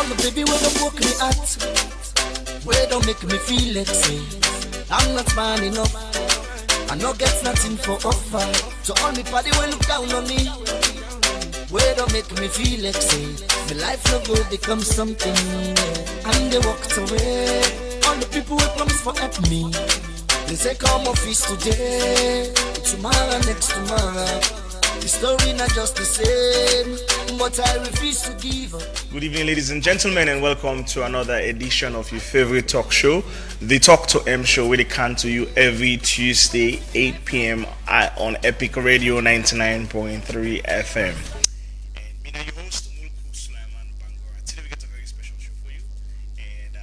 my baby where don't poke me at, where don't make me feel like say I'm not man enough. I no get nothing for offer. So all me party will look down on me, where don't make me feel like say my life no good become something. And they walked away. All the people will promise for help me. They say come office today, tomorrow next tomorrow. The story not just the same, but I refuse to give up. Good evening, ladies and gentlemen, and welcome to another edition of your favorite talk show, the Talk to M Show, where they come to you every Tuesday, 8 p.m. on Epic Radio 99.3 FM. And me now, your host, Mulku Sulaiman Bangora. Today we got a very special show for you, and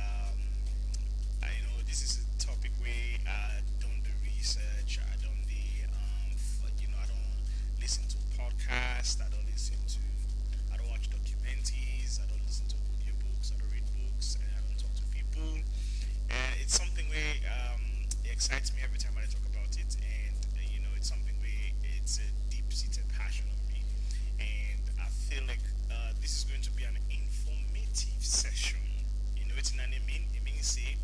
I know this is a topic where I don't do research, I don't do, I don't listen to podcasts, I don't watch documentaries, I don't listen to audiobooks, I don't read books, and I don't talk to people. And it's something where it excites me every time I talk about it, and it's something where it's a deep-seated passion of me, and I feel like this is going to be an informative session. It's not I mean. It means say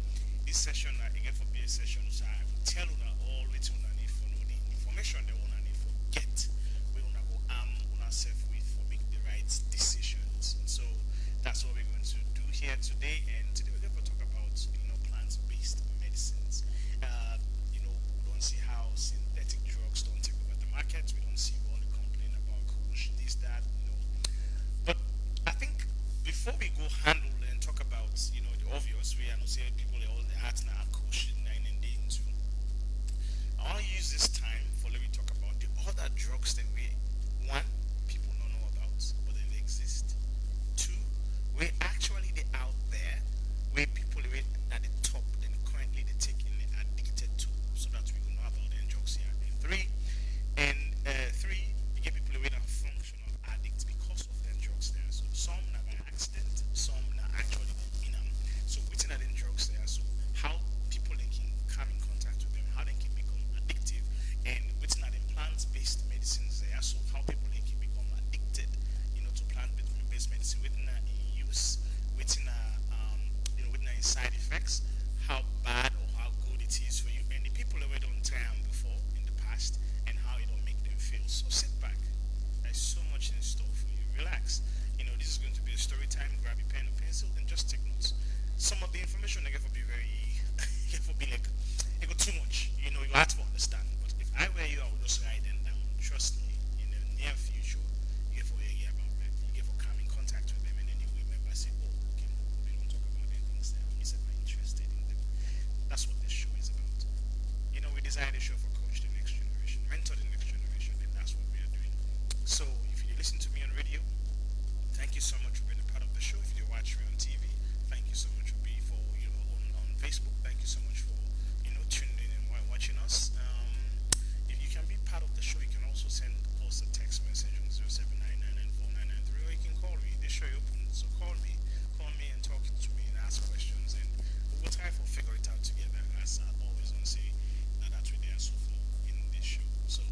this session again for be a session, so I will tell you all what you need for know the information they want need for get. We wanna go arm ourselves with for make the right decisions. So that's what we're going to do here today. And today we're going to talk about plant-based medicines. We don't see how synthetic drugs don't take over the market. We don't see all the complaint about kush, this, that. But I think before we go handle and talk about the obvious, we are not saying people all the heart now kush nine and day into. I want to use this time for let me talk about the other drugs that we one people don't know about, but they exist. Two, we're actually they out there where people are at the top then currently they taking addicted to, so that we will know about the drugs here. And three, you get people that are functional addicts because of their drugs there. So some not by accident, some not actually in them. So within that drugs there, so how people they can come in contact with them, how they can become addictive, and within that plant-based medicines there, so how people they can become addicted, to plant-based medicine within that use, within within that side effects, how bad or how good it is for you, and the people that were don't try them before in the past, and how it don't make them feel. So sit back. There's so much in store for you. Relax. This is going to be a story time. Grab your pen and pencil and just take notes. Some of the information I get for be very, get for be like, it got too much. You have to understand. But if I were you, I would just write them down. Trust me. In the near future, you get for hear about them. You get for come in contact with them, and then you remember say, oh, okay, we don't talk about them things that I'm interested in them. That's what this show is about. We designed a show for coach the next generation, mentor the next generation, and that's what we are doing. So if you listen to me on radio, thank you so much for being a part of the show. If you watch me on TV, thank you so much for being on Facebook. Thank you so much for tuning in and watching us. If you can be part of the show, you can also send us a text message on 0799949993, or you can call me. The show is open, so call me and talk to me and ask questions, and we will try to figure it out together. As I always want to say, that's what they are so for in this show. So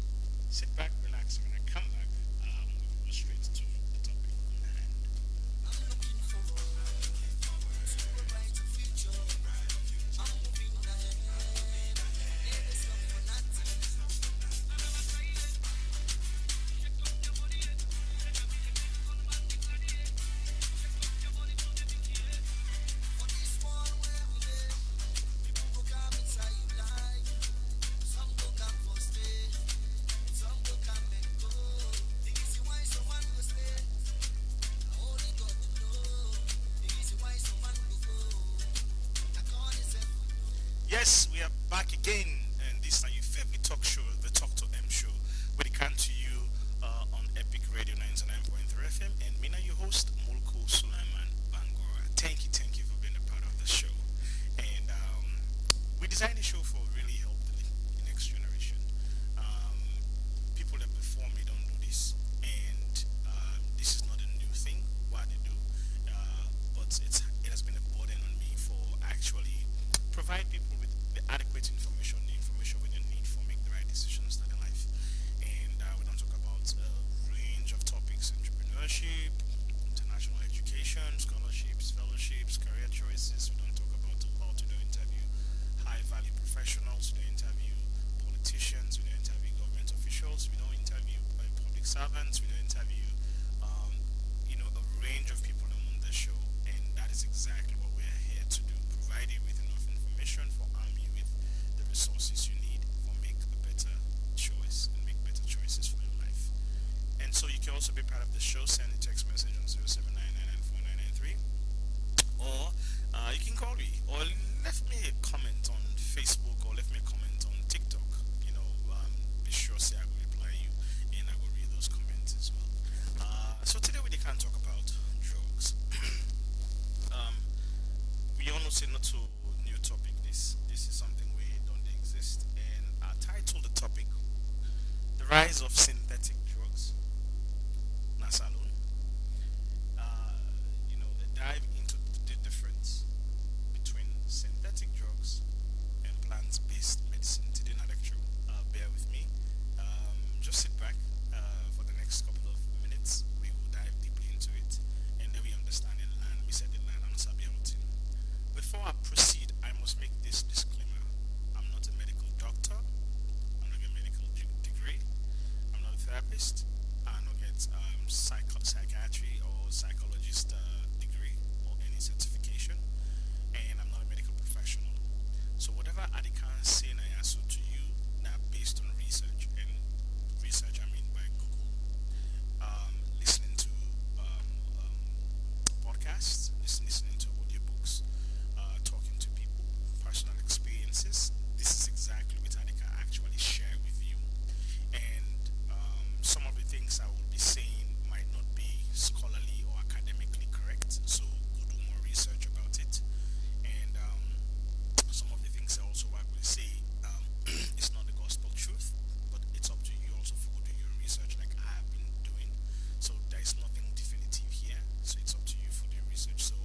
sit back, relax. When I come back, we will go straight to the topic on hand. I'm looking forward to a brighter future. I'm moving ahead. There's love for nothing. For this one where we live, people go come inside life. Some go come for stay, some go come and go. The reason why someone will stay, only God to know. The reason why someone will go, I can't accept. Yes, we are back again, and this is your favorite talk show, the Talk to M Show, where they come to you on Epic Radio 99.3 FM, and me now your host, Mulku Sulaiman Bangora. Thank you for being a part of the show. And we designed the show for really help the next generation. People that before me don't do this, and this is not a new thing, what they do, but it has been a burden on me for actually provide people with the adequate information, the information we need for make the right decision. also be part of the show, send a text message on 0799949993, or you can call me, or left me a comment on Facebook, or left me a comment on TikTok. You know, be sure say I will reply you, and I will read those comments as well. So today we can talk about drugs. um, we all know say not to new topic. This is something we don't exist, and I titled the topic "The Rise of Synthetic Drugs." Nasalun. Uh, dive into the difference between synthetic drugs and plant-based medicine. Today, not lecture. Bear with me. Just sit back for the next couple of minutes. We will dive deeply into it, and then we understand and learn. We said the learn. I'm not sabi outing. Before I proceed, I must make this disclaimer. I'm not a medical doctor. I'm not a medical degree. I'm not a therapist. I don't get psychiatry or psychologist degree or any certification, and I'm not a medical professional. So whatever I can say and I answer to you now based on research, and research I mean by Google, listening to um, um, podcasts, listening to audiobooks, talking to people, personal experiences. This is exactly what I can actually share with you, and some of the things I will be saying might not be scholarly or academically correct. So go do more research about it. And some of the things I also I will say it's not the gospel truth, but it's up to you also for do your research like I have been doing. So there is nothing definitive here. So it's up to you for the research. So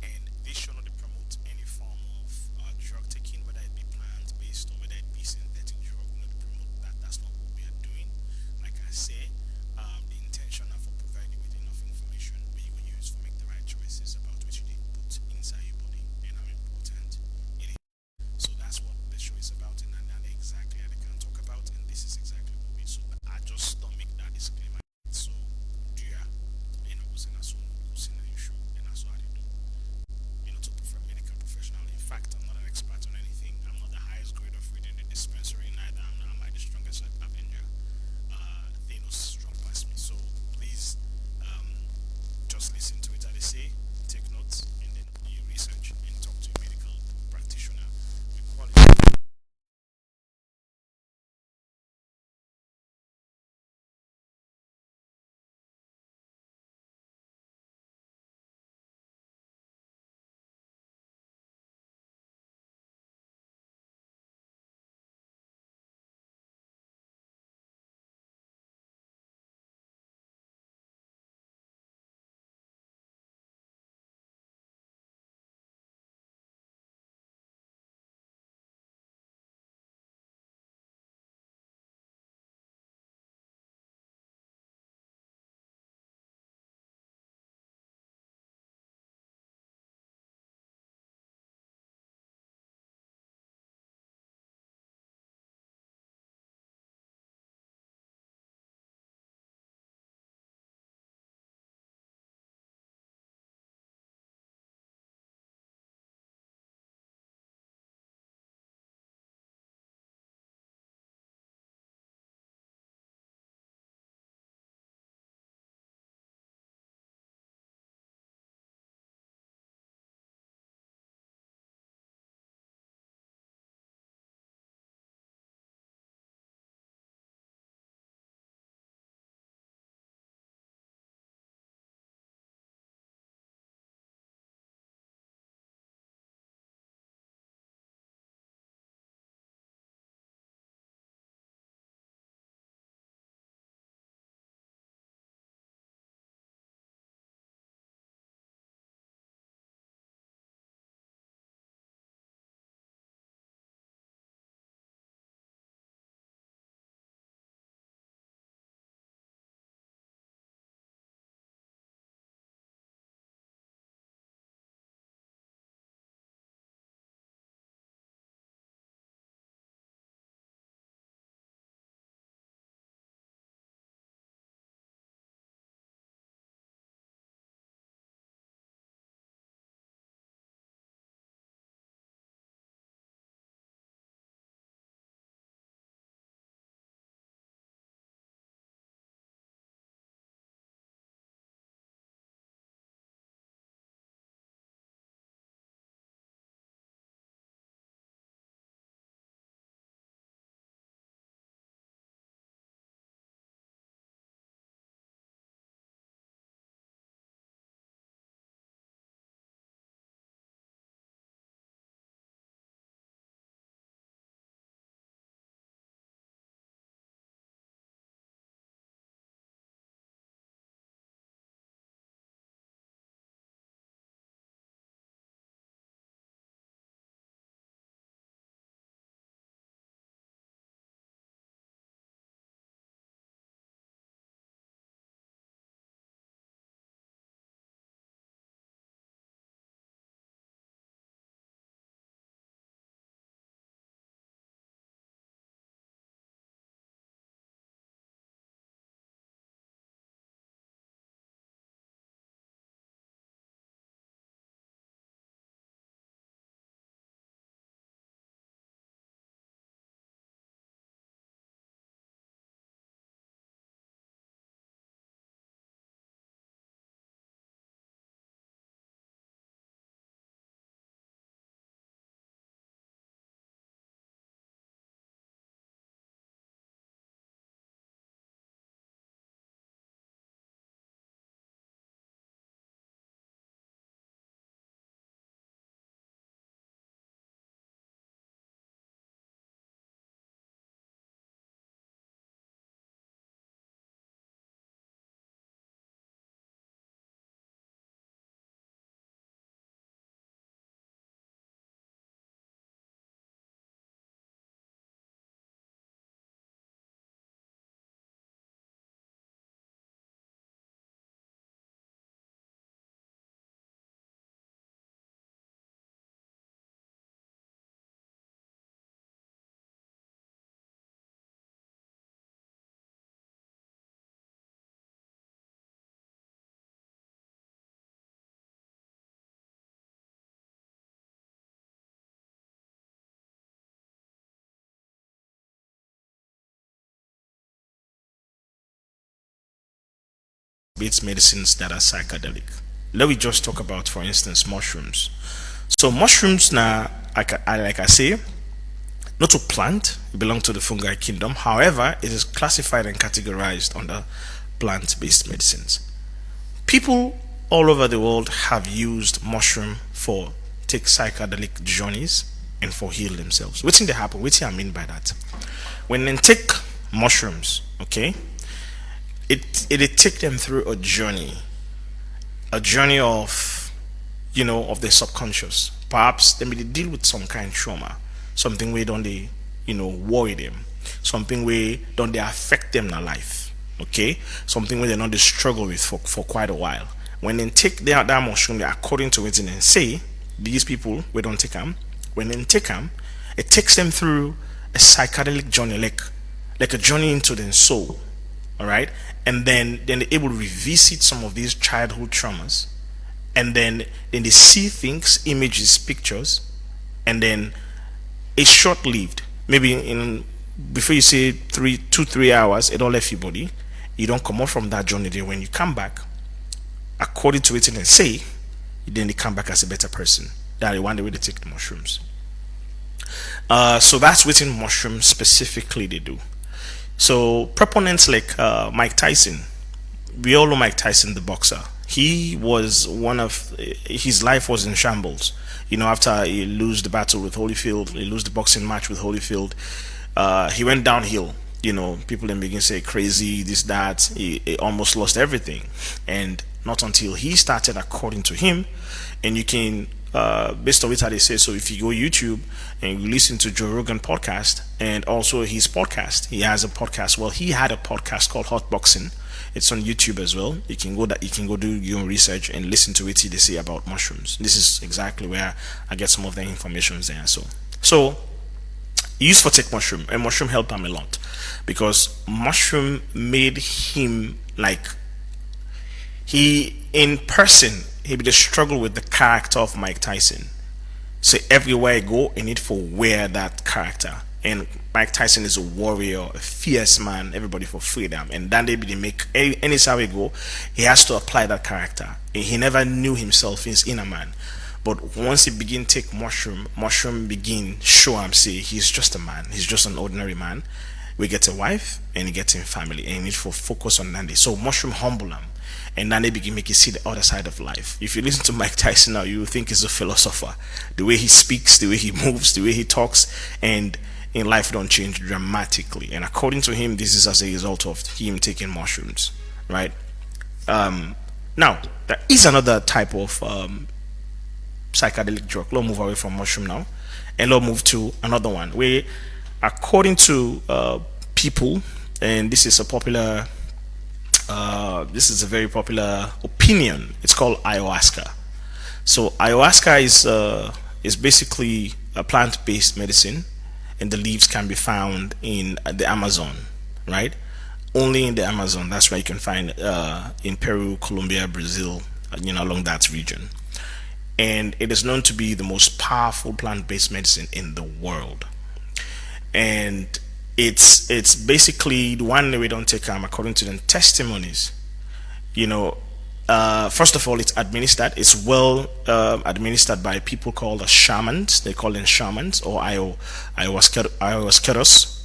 and they should not promote any form of drug taking, whether it be plant based or whether it be synthetic drug. We not promote that. That's not what we are doing. Like I say, the intention are for providing with enough information where you will use to make the right choices about what you need put inside your body and how important it is. So that's what the show is about, and that exactly I can talk about, and this is exactly what we. So I just don't make that disclaimer. So do you, who's in a soon, who's in a issue, and that's what I do. To prefer medical professional. In fact, I'm not an expert on anything. I'm not the highest grade of reading the dispensary, neither am I the strongest Avenger. They know strong past me. So please, just listen to it as they say, take notes, and then you research and talk to a medical practitioner with quality. based medicines that are psychedelic. Let me just talk about, for instance, mushrooms. So mushrooms now, like I say, not a plant, it belongs to the fungi kingdom. However, it is classified and categorized under plant-based medicines. People all over the world have used mushroom for take psychedelic journeys and for heal themselves. What's in the happen? What I mean by that? When they take mushrooms, okay, it take them through a journey of, of the subconscious. Perhaps they may deal with some kind of trauma, something where don't they, worry them, something where don't they affect them in their life, okay, something where they not they struggle with for quite a while. When they take that mushroom, according to what they say, these people we don't take them. When they take them, it takes them through a psychedelic journey, like a journey into their soul, all right, and then they're able to revisit some of these childhood traumas, and then they see things, images, pictures, and then it's short-lived. Maybe in before you say 3 hours, it all left your body. You don't come out from that journey. Then when you come back, according to it, and say, then they come back as a better person. That is one way they take the mushrooms. So that's what in mushrooms specifically they do. So proponents like Mike Tyson, we all know Mike Tyson, the boxer. He was his life was in shambles. After he lose the battle with Holyfield, he lose the boxing match with Holyfield, he went downhill. People then begin to say crazy, this, that. He almost lost everything. And not until he started, according to him, and you can, based on what they say, so if you go YouTube and you listen to Joe Rogan podcast and also his podcast, he has a podcast. Well, he had a podcast called Hot Boxing. It's on YouTube as well. You can go do your own research and listen to what they say about mushrooms. This is exactly where I get some of the information there. So he used for take mushroom, and mushroom helped him a lot because mushroom made him like he in person he would struggle with the character of Mike Tyson. So everywhere I go, I need for wear that character. And Mike Tyson is a warrior, a fierce man, everybody for freedom. And then they make any how he go, he has to apply that character. And he never knew himself his inner man. But once he begin take mushroom begin show him say he's just a man, he's just an ordinary man. We get a wife and he gets a family, and he need for focus on Nandi. So mushroom humble him. And then they begin make you see the other side of life. If you listen to Mike Tyson now, you think he's a philosopher. The way he speaks, the way he moves, the way he talks, and in life don't change dramatically. And according to him, this is as a result of him taking mushrooms, right? Now, there is another type of psychedelic drug. Let's move away from mushroom now, and let's move to another one where, according to people, and this is a very popular opinion. It's called ayahuasca. So ayahuasca is basically a plant-based medicine, and the leaves can be found in the Amazon, right? Only in the Amazon. That's where you can find in Peru, Colombia, Brazil, along that region. And it is known to be the most powerful plant-based medicine in the world. And it's basically the one that we don't take according to the testimonies. First of all, it's administered. It's well administered by people called the shamans. They call them shamans or ayahuasqueros.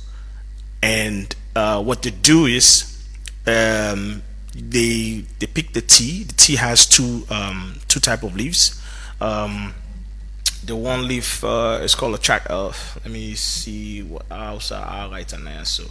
And what they do is they pick the tea. The tea has two type of leaves. The one leaf is called a track. Let me see what else I write on there. So,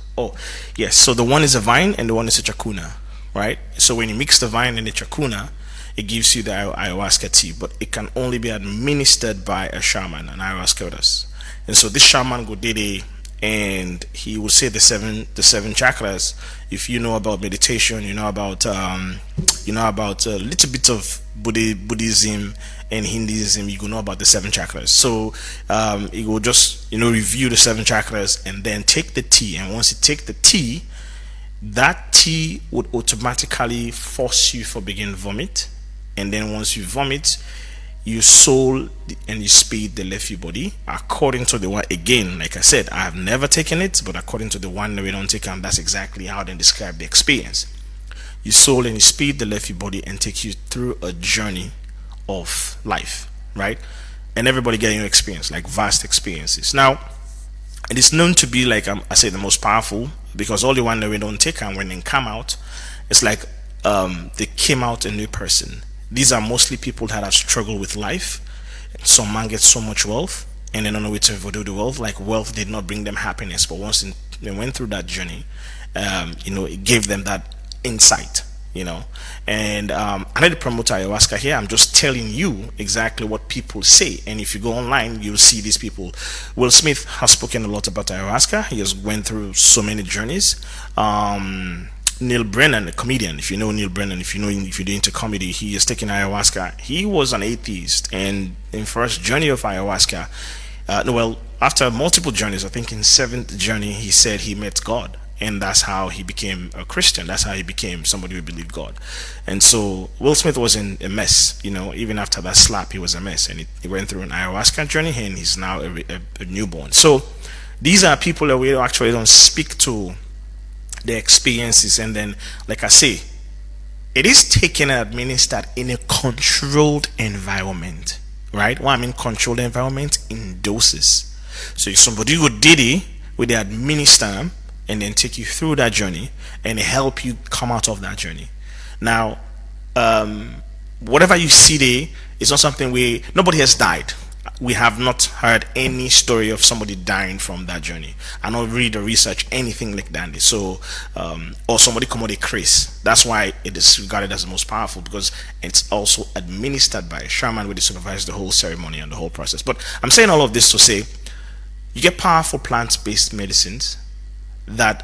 yes. So the one is a vine and the one is a chacuna, right? So when you mix the vine and the chacuna, it gives you the ayahuasca tea, but it can only be administered by a shaman, an ayahuasca. And so this shaman go did and he will say the seven chakras. If you know about meditation, you know about a little bit of Buddhism and Hinduism, you will know about the 7 chakras. So you will just review the 7 chakras and then take the tea. And once you take the tea, that tea would automatically force you for begin vomit. And then once you vomit, your soul and your spirit they left your body. According to the one, again, like I said, I have never taken it, but according to the one that we don't take, and that's exactly how they describe the experience. your soul and your spirit, they left your body and take you through a journey of life, right? And everybody getting your experience, like vast experiences. Now, it is known to be like I say the most powerful, because all the one that we don't take, and when they come out, it's like they came out a new person. These are mostly people that have struggled with life. Some man gets so much wealth and they don't know where to do the wealth. Like wealth did not bring them happiness, but once they went through that journey, it gave them that insight. And I'm not the promoter ayahuasca here. I'm just telling you exactly what people say. And if you go online, you'll see these people. Will Smith has spoken a lot about ayahuasca. He has went through so many journeys. Neil Brennan, a comedian, if you know Neil Brennan, if you're into comedy, he has taken ayahuasca. He was an atheist, and in first journey of ayahuasca, after multiple journeys, I think in seventh journey, he said he met God, and that's how he became a Christian. That's how he became somebody who believed God. And so Will Smith was in a mess. Even after that slap, he was a mess, and he went through an ayahuasca journey, and he's now a newborn. So these are people that we actually don't speak to their experiences, and then, like I say, it is taken and administered in a controlled environment, right? What I mean controlled environment, in doses. So if somebody who did it, where they administer them and then take you through that journey and help you come out of that journey. Now, whatever you see there is not something nobody has died. We have not heard any story of somebody dying from that journey. I don't read or research anything like that. So, or somebody come with a craze. That's why it is regarded as the most powerful, because it's also administered by a shaman, where they supervise the whole ceremony and the whole process. But I'm saying all of this to say, you get powerful plant-based medicines that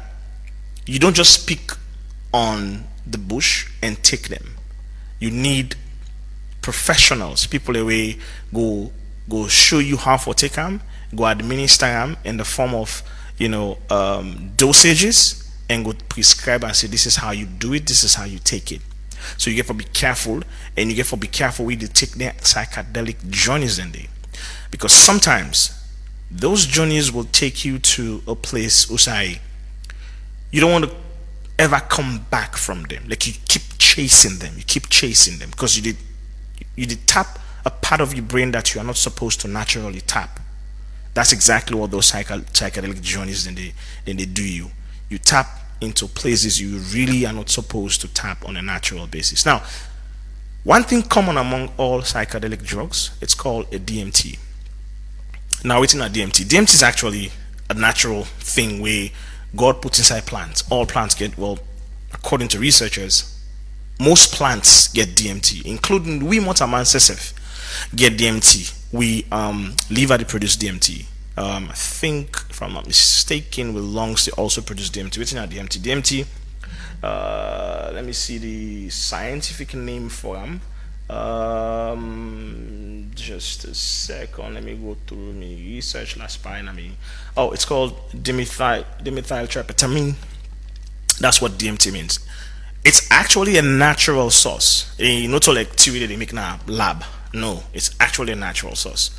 you don't just pick on the bush and take them. You need professionals, people away go show you how to take them, go administer them in the form of dosages, and go prescribe and say, this is how you do it, this is how you take it. So you get to be careful, and you get to be careful with the take their psychedelic journeys in there, because sometimes those journeys will take you to a place, Usai, you don't want to ever come back from them. Like you keep chasing them, because you did tap a part of your brain that you are not supposed to naturally tap. That's exactly what those psychedelic journeys then they do. You tap into places you really are not supposed to tap on a natural basis. Now, one thing common among all psychedelic drugs, it's called a DMT. Now, what's in a DMT? DMT is actually a natural thing where God puts inside plants. All plants get, according to researchers, most plants get DMT, including we Motaman get DMT. We liver, they produce DMT. I think, if I'm not mistaken, with lungs they also produce DMT. What's in our DMT? Let me see the scientific name for them. Just a second. Let me go through my research last time. It's called dimethyltryptamine. That's what DMT means. It's actually a natural source. Not all activity they make in a lab. No, it's actually a natural source.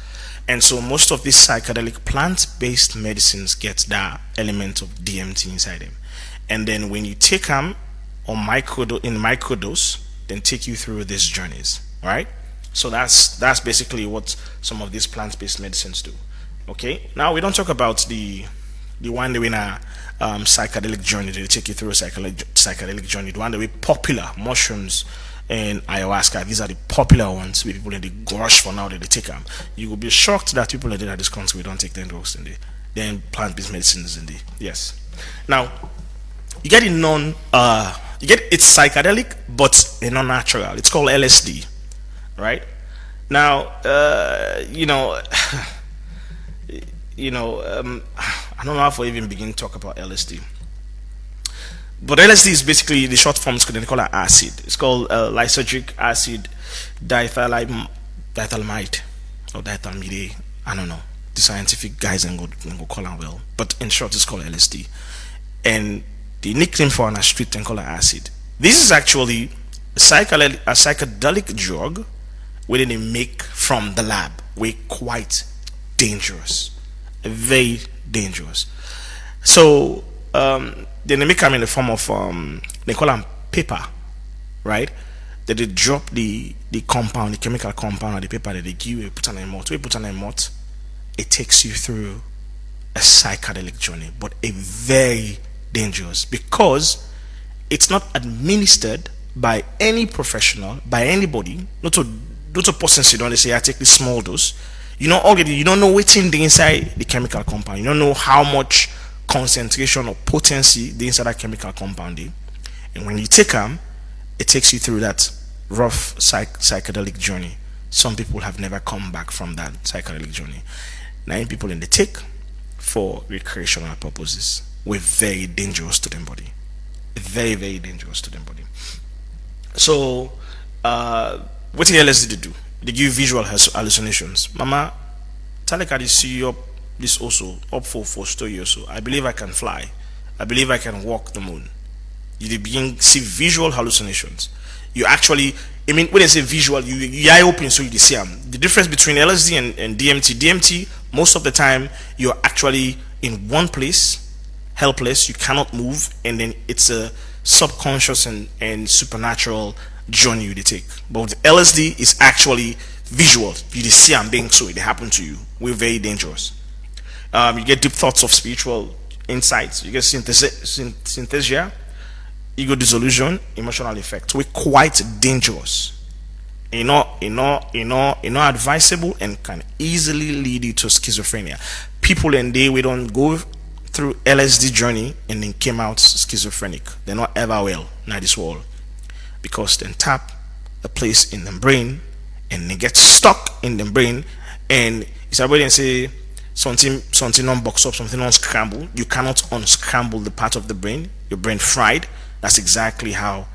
And so most of these psychedelic plant-based medicines get that element of DMT inside them. And then when you take them in microdose, then take you through these journeys, right? So that's basically what some of these plant-based medicines do. Okay. Now we don't talk about the one that we in a psychedelic journey. They take you through a psychedelic journey. The one that we popular mushrooms and ayahuasca. These are the popular ones where people in the rush for now that they take them. You will be shocked that people that at this country we don't take them drugs in the then plant-based medicines in the yes. Now you get it's psychedelic but they're not natural. It's called LSD, right? Now I don't know how to even begin to talk about LSD. But LSD is basically the short form. They call it acid. It's called lysergic acid diethylamide or diethylamide. I don't know. The scientific guys and go call it well. But in short, it's called LSD. And the nickname for an street and call it acid. This is actually a psychedelic drug where they make from the lab. We're quite dangerous, very dangerous. So then they make them in the form of they call them paper right? That they drop the compound, the chemical compound, or the paper that they give you, put on a mouth. We put on a mouth, it takes you through a psychedelic journey, but a very dangerous, because it's not administered by any professional, by anybody, not to person sit down, they say I take this small dose. Already you don't know what's in the inside the chemical compound. You don't know how much concentration or potency the inside that chemical compound is. And when you take them, it takes you through that rough psychedelic journey. Some people have never come back from that psychedelic journey. 9 people in the take for recreational purposes were very dangerous to their body. Very, very dangerous to their body. So, what the LSD they do? They give visual hallucinations. Mama, Talek see you up this also, up for story also. I believe I can fly. I believe I can walk the moon. You begin see visual hallucinations. You actually, when they say visual, you eye open so you see them. The difference between LSD and DMT, most of the time you're actually in one place, helpless, you cannot move, and then it's a subconscious and supernatural journey you take. But with LSD is actually visual. You see them being so it happen to you. We're very dangerous. You get deep thoughts of spiritual insights. You get synthesia, ego dissolution, emotional effect. We're quite dangerous. Advisable and can easily lead you to schizophrenia. People we don't go through LSD journey and then came out schizophrenic. They're not ever well in this world, because then tap a place in the brain and they get stuck in the brain, and it's everybody and say something on box up, something on scramble. You cannot unscramble the part of the brain. Your brain fried. That's exactly how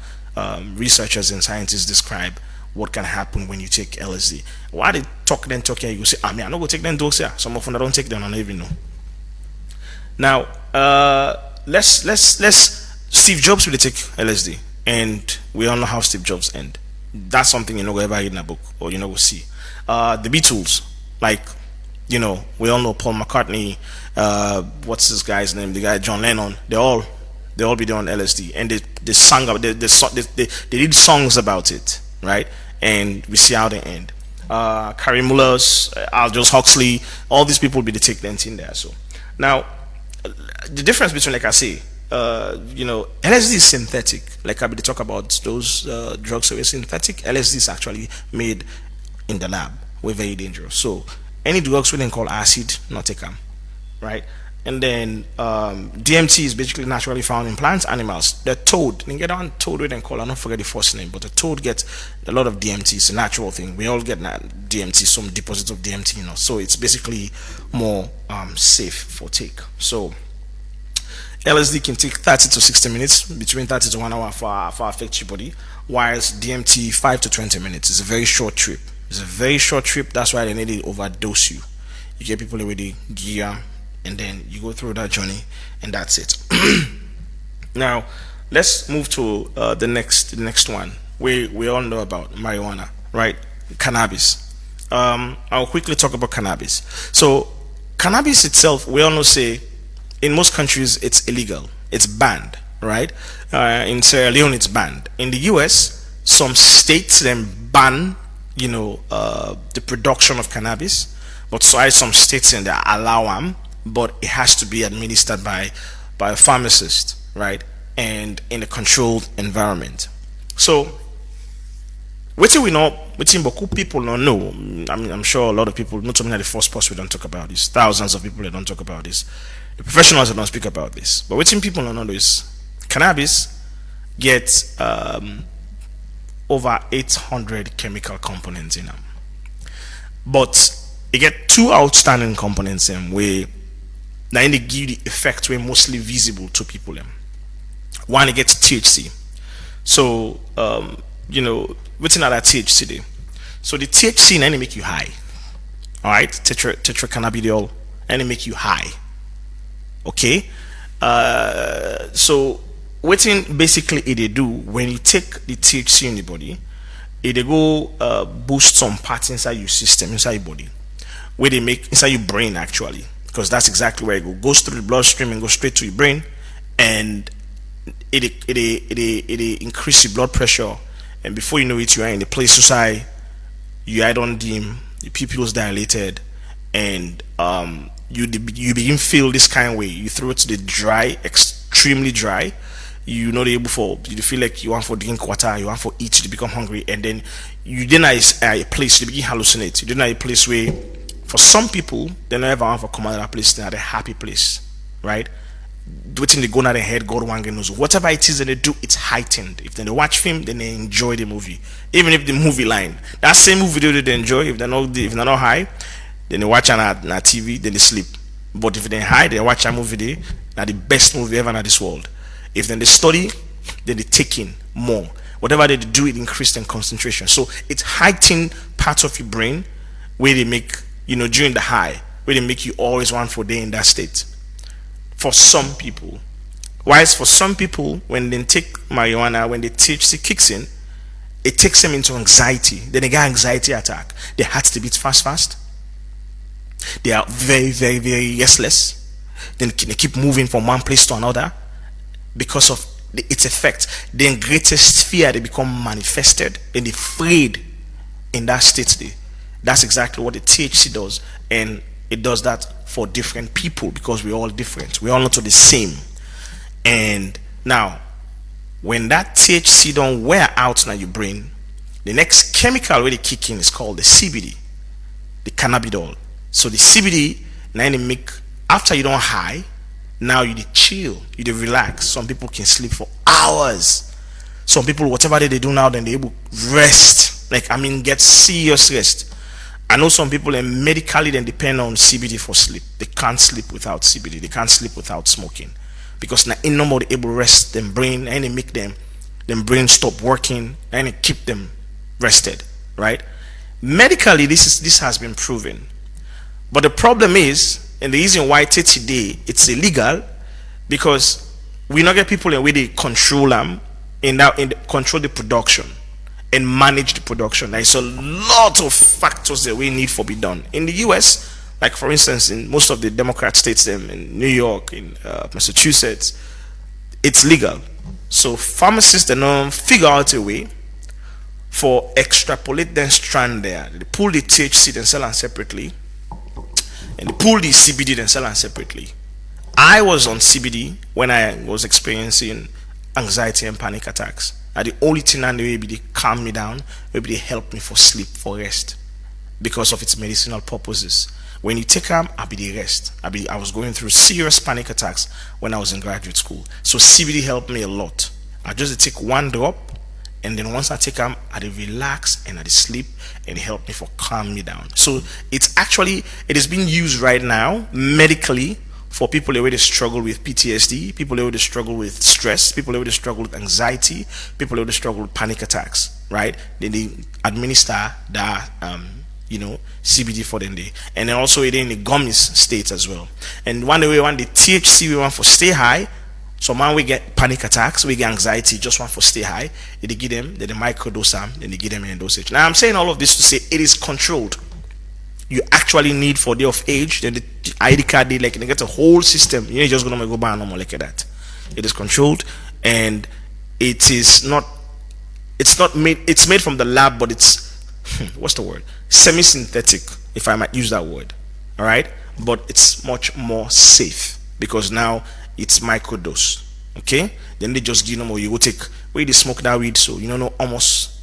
researchers and scientists describe what can happen when you take LSD. Why they talk here? You say, I'm not going to take them drugs here. Some of them don't take them, I don't even know. Now, let's Steve Jobs will take LSD, and we all know how Steve Jobs end. That's something you're not going to ever read in a book, or you're not going to see. The Beatles, we all know Paul McCartney, what's this guy's name? The guy John Lennon. They all be on LSD, and they sang about they did songs about it, right? And we see how they end. Carrie Mullers, Aldous Huxley, all these people will be the take length in there. So now the difference between, like I say, LSD is synthetic. Like I talk about those drugs, so it's synthetic. LSD is actually made in the lab. We're very dangerous. So any drugs we then call acid, not take them, right? And then DMT is basically naturally found in plants, animals. The toad, you get on toad we then call, I don't forget the first name, but the toad gets a lot of DMT. It's a natural thing. We all get DMT, some deposits of DMT, So it's basically more safe for take. So LSD can take 30 to 60 minutes, between 30 to 1 hour for affect your body, whilst DMT 5 to 20 minutes. It's a very short trip. That's why they need to overdose you. You get people with the gear, and then you go through that journey, and that's it. Now, let's move to the next one. We all know about marijuana, right? Cannabis. I'll quickly talk about cannabis. So, cannabis itself, we all know, say, in most countries, it's illegal. It's banned, right? In Sierra Leone, it's banned. In the US, some states then ban, the production of cannabis, but some states in there allow them, but it has to be administered by a pharmacist, right? And in a controlled environment. So, what people don't know, I'm sure a lot of people, not only the first person we don't talk about this, thousands of people that don't talk about this, the professionals that don't speak about this. But what people don't know is cannabis gets over 800 chemical components in them. But it get 2 outstanding components in where now they give the effect were mostly visible to people. One, it gets THC. So what's another THC there? So the THC now make you high. Alright, tetracannabidiol, and it make you high. Okay? So what basically it do when you take the THC in the body, it go boost some parts inside your system, inside your body, where they make inside your brain actually, because that's exactly where it goes through the bloodstream and goes straight to your brain, and it increase your blood pressure, and before you know it, you are in the place society, your eye don't dim, your pupils dilated, and you begin feel this kind of way. You throw it to the dry, extremely dry. You not able for you feel like you want for drink water, you want for eat, you become hungry, and then you then a place you begin hallucinate. You then a place where for some people they never want for come out of that place, they're at a happy place, right? Waiting they go on their head, God one knows whatever it is that they do, it's heightened. If they watch film, then they enjoy the movie, even if the movie line that same movie they enjoy. If they're not high, then they watch on TV, then they sleep. But if they're high, they watch a movie day, now the best movie ever in this world. If then they study, then they take in more. Whatever they do, it increases in concentration. So it's heightened parts of your brain where they make, during the high, where they make you always want for day in that state. For some people. Whereas for some people, when they take marijuana, when the THC kicks in, it takes them into anxiety. Then they get anxiety attack. Their hearts to beat fast. They are very, very, very restless. Then they keep moving from one place to another because of its effect. Then greatest fear they become manifested and afraid in that state. That's exactly what the THC does, and it does that for different people because we're all different. We're all not the same. And now, when that THC don't wear out in your brain, the next chemical really kick in is called the CBD, the cannabidiol. So the CBD now they make after you don't high, now you chill, you relax. Some people can sleep for hours. Some people, whatever they do now, then they able rest. Get serious rest. I know some people and medically then depend on CBD for sleep. They can't sleep without CBD. They can't sleep without smoking because now in nobody able to rest them brain and they make them brain stop working and it keep them rested, right? Medically, this has been proven, but the problem is, and the reason why today it's illegal, because we not get people in where they control them control the production and manage the production. There's a lot of factors that we need for be done in the US. Like for instance, in most of the Democrat states, in New York, in Massachusetts, it's legal. So pharmacists they don't figure out a way for extrapolate them strand there. They pull the THC and sell them separately, and they pull the CBD and sell them separately. I was on CBD when I was experiencing anxiety and panic attacks. And the only thing that maybe they calm me down, maybe they help me for sleep, for rest, because of its medicinal purposes. When you take them, I be the rest. I was going through serious panic attacks when I was in graduate school. So CBD helped me a lot. I just take one drop, and then once I take them, I relax and I sleep, and it helped me for calm me down. So it is being used right now medically for people who already struggle with PTSD, people who already struggle with stress, people who already struggle with anxiety, people who already struggle with panic attacks, right? Then they administer that CBD for them day. And then also it in the gummies states as well. And one way the THC we want for stay high. So man we get panic attacks, we get anxiety, just want for stay high. They give them, then they microdose them, then they give them in dosage. Now I'm saying all of this to say it is controlled. You actually need for day of age, then the ID card they they get a whole system. You're just gonna go buy normal like that. It is controlled, and it's made from the lab, but it's what's the word? Semi-synthetic, if I might use that word. Alright? But it's much more safe because now it's microdose. Okay? Then they just give them or you go take where they smoke that weed, so you know almost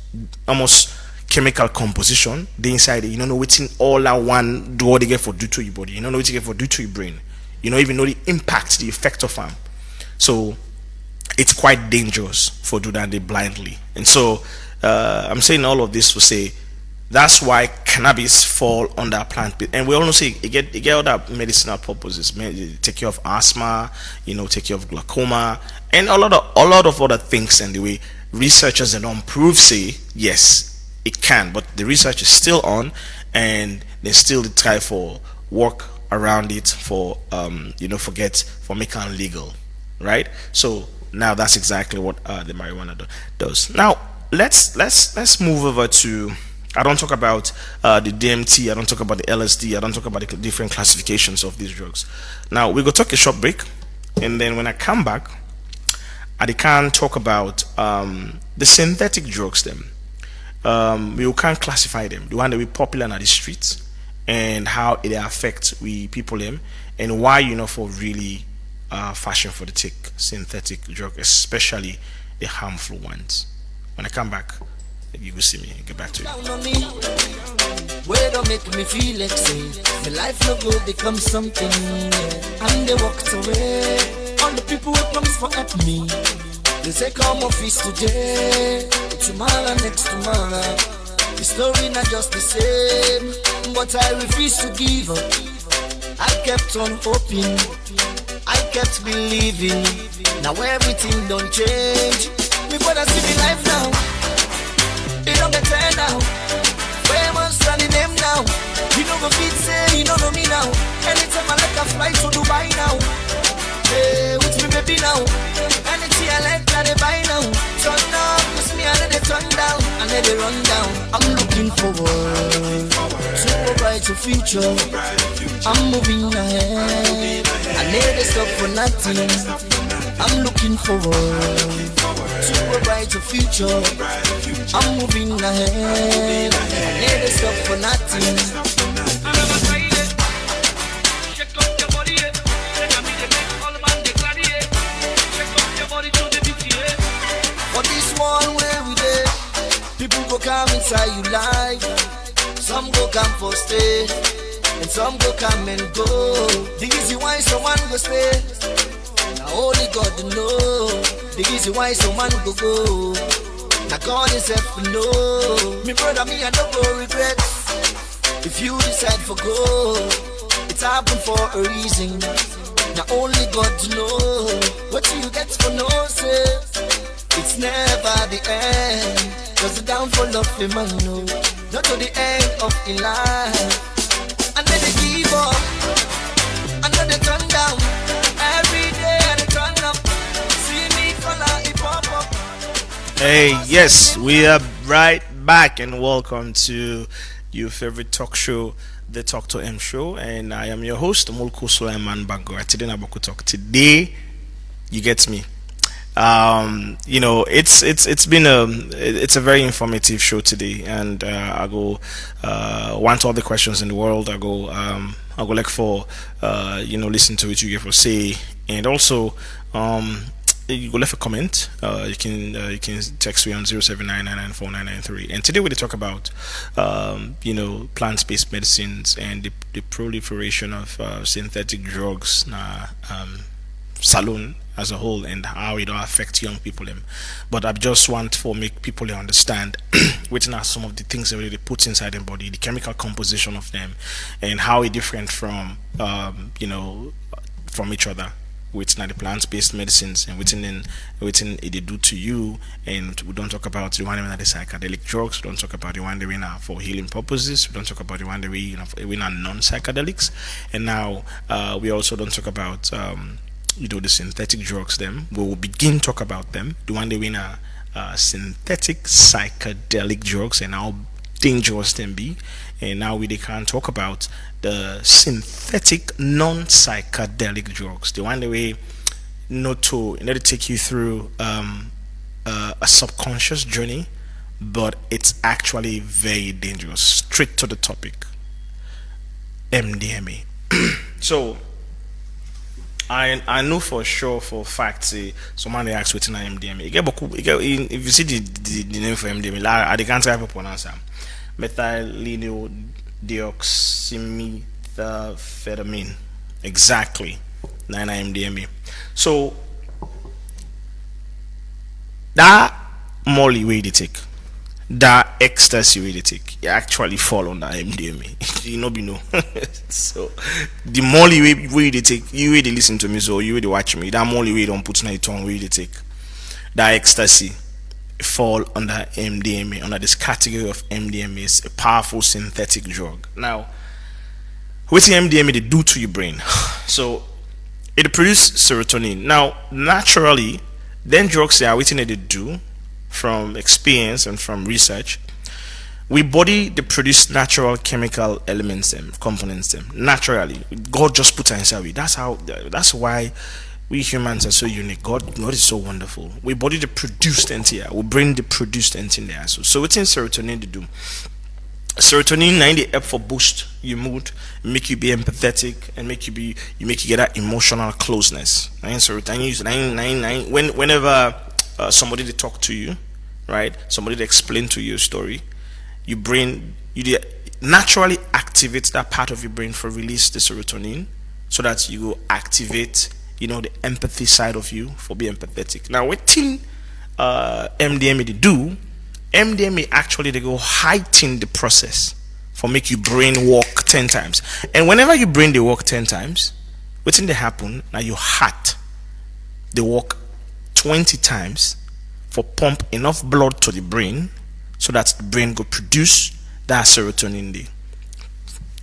chemical composition the inside you don't know what's in all that one do they get for do to your body, you don't know what you get for do to your brain, you don't even know the impact, the effect of them. So it's quite dangerous for do that blindly. And so I'm saying all of this to say that's why cannabis fall under plant, and we all know say it get other medicinal purposes. Take care of asthma, take care of glaucoma, and a lot of other things. And the way researchers and don't prove say yes it can, but the research is still on, and they still try for work around it for for making it legal, right? So now that's exactly what the marijuana does. Now let's move over to. I don't talk about the DMT. I don't talk about the LSD. I don't talk about the different classifications of these drugs. Now we're gonna take a short break, and then when I come back, I can't talk about the synthetic drugs them. We can't classify them. The one that we popular on the streets and how it affects we people them and why for really fashion for the take synthetic drug, especially the harmful ones. When I come back, you will see me and get back to you. Where don't make me feel like say my life no go become something, and they walked away. All the people who promise for help me, they say come office today, tomorrow next tomorrow. The story not just the same, but I refuse to give up. I kept on hoping, I kept believing. Now everything don't change. Me brother see me life now, it don't get better now. Famous standing them now. You know go fit say you don't know me now. Anytime I like a flight to Dubai now. Hey, with me baby now. Anything I like that they buy now. Turn up, cause me I let it turn down. I let it run down. I'm looking forward to a brighter future. I'm moving ahead. I never stop for nothing. I'm looking forward to a brighter future. I'm moving ahead. I never stop for nothing. For this one where we there, people go come inside you life. Some go come for stay, and some go come and go. The easy why someone go stay. Now only God know. The easy why someone go. Now God himself know. Me brother, me I don't go regret. If you decide for go, it's happened for a reason. Now only God know. What you get for no say. It's never the end. Cause the downfall of a man no. Not to the end of a life. And then they give up. And then they turn down. Every day they turn up. See me color it pop up. Hey, yes, we are right back and welcome to your favorite talk show, the Talk to M Show, and I am your host, Mulku Sulaiman Bango. Today, Naboku Talk. Today, you get me. It's been a very informative show today, and I go want all the questions in the world. I go like for listen to what you get for say, and also you go left a comment. You can text me on 0799949993. And today we talk about plant-based medicines and the proliferation of synthetic drugs, salon as a whole, and how it will affect young people. But I just want to make people understand which are some of the things that they put inside their body, the chemical composition of them, and how it different from from each other. Which are the plant-based medicines and within it they do to you. And we don't talk about the one that are the psychedelic drugs. We don't talk about the one that we are for healing purposes. We don't talk about the one that we are non-psychedelics. And now we also don't talk about the synthetic drugs. Them we will begin talk about them. The one that we are synthetic psychedelic drugs and how dangerous them be. And now we can talk about the synthetic non-psychedelic drugs, the one that we not to take you through a subconscious journey, but it's actually very dangerous. Straight to the topic, MDMA. So I know for sure for fact say someone they ask what's MDMA. If you see the name for MDMA, I can't try to pronounce them. Methylphenidioxymethamphetamine, exactly 9-MDMA. So that molly way they take, that ecstasy way they take, you actually fall on that MDMA. Be no. So the molly way they take, you way they listen to me, so you way they watch me. That molly way don't put in your tongue way they take, that ecstasy fall under MDMA, under this category of MDMA. Is a powerful synthetic drug. Now, what's the MDMA they do to your brain? So it produces serotonin. Now, naturally, then drugs they are waiting that they do from experience and from research. We body they produce natural chemical elements, them components, them naturally. God just put inside it. That's why We humans are so unique. God is so wonderful. We body the produced entity. We bring the produced entity there. So what's in serotonin to do? Serotonin 90 help for boost your mood, make you be empathetic, and make you get that emotional closeness. Serotonin whenever somebody they talk to you, right? Somebody they explain to you a story, you naturally activate that part of your brain for release the serotonin, so that you will activate the empathy side of you for being empathetic. Now what MDMA they do, MDMA actually they go heighten the process for make you brain work 10 times. And whenever you brain they work 10 times, what thing they happen now, your heart they work 20 times for pump enough blood to the brain so that the brain go produce that serotonin day.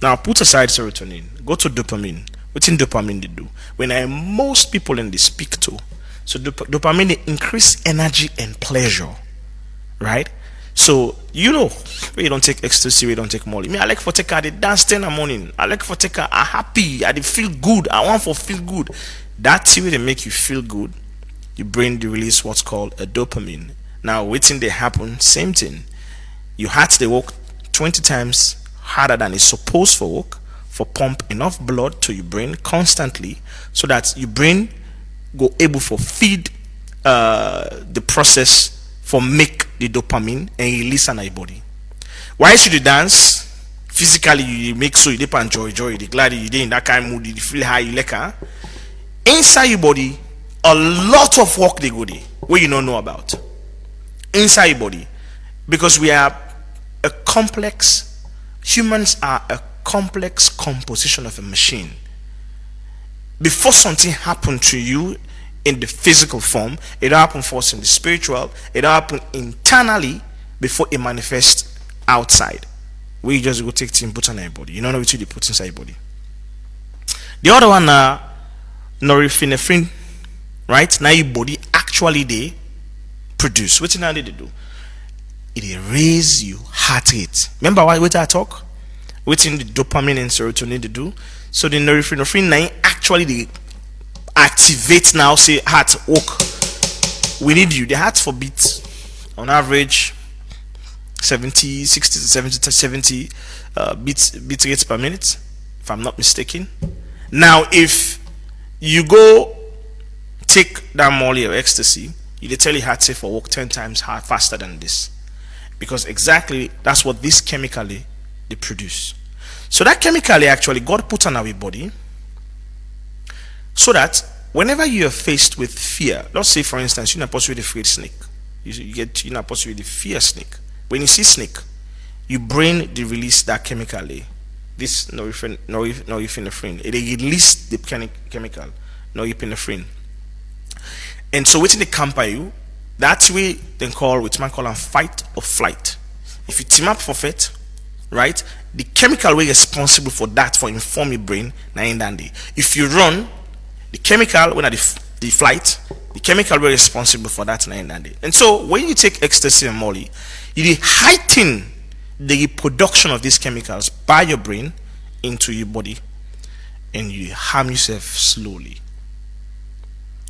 Now put aside serotonin, go to dopamine. What in dopamine they do? When most people in they speak to, so dopamine they increase energy and pleasure, right? So when you don't take ecstasy, we don't take molly. Me, I like for take a dance 10 in the morning. I like for take a happy. I feel good. I want for feel good. That's way they make you feel good. Your brain they release what's called a dopamine. Now waiting they happen, same thing. Your heart they work 20 times harder than it's supposed to work for pump enough blood to your brain constantly, so that your brain go able for feed the process for make the dopamine and release on your body. Why should you dance? Physically you make so you enjoy, you glad you in that kind of mood, you feel high, you like inside your body a lot of work they go there where you don't know about inside your body, because we are a complex, humans are a complex composition of a machine. Before something happened to you in the physical form, it happened for us in the spiritual, it happened internally before it manifests outside. We just go take things put on your body. You don't know what you put inside your body. The other one norepinephrine, right? Now your body actually they produce. What now they do? It raise you heart rate. Remember why I talk? Within the dopamine and serotonin they do. So the norepinephrine now actually they activate now, say heart work. We need you. The heart for beats on average 60 to 70 beat rates per minute, if I'm not mistaken. Now if you go take that molly or ecstasy, you tell your heart say for work 10 times faster than this, because exactly that's what this chemically they produce. So that chemically actually God put on our body, so that whenever you are faced with fear, let's say for instance you're not possibly afraid snake, you're not possibly fear snake. When you see snake, your brain they release that chemically, this norepinephrine. It release the chemical norepinephrine, and so within the camper you, that's way then call which man call a fight or flight. If you team up for fight, right, the chemical way responsible for that for inform your brain now in that day. If you run, the chemical when at the flight, the chemical way responsible for that now in that day. And so when you take ecstasy and molly, you heighten the production of these chemicals by your brain into your body, and you harm yourself slowly.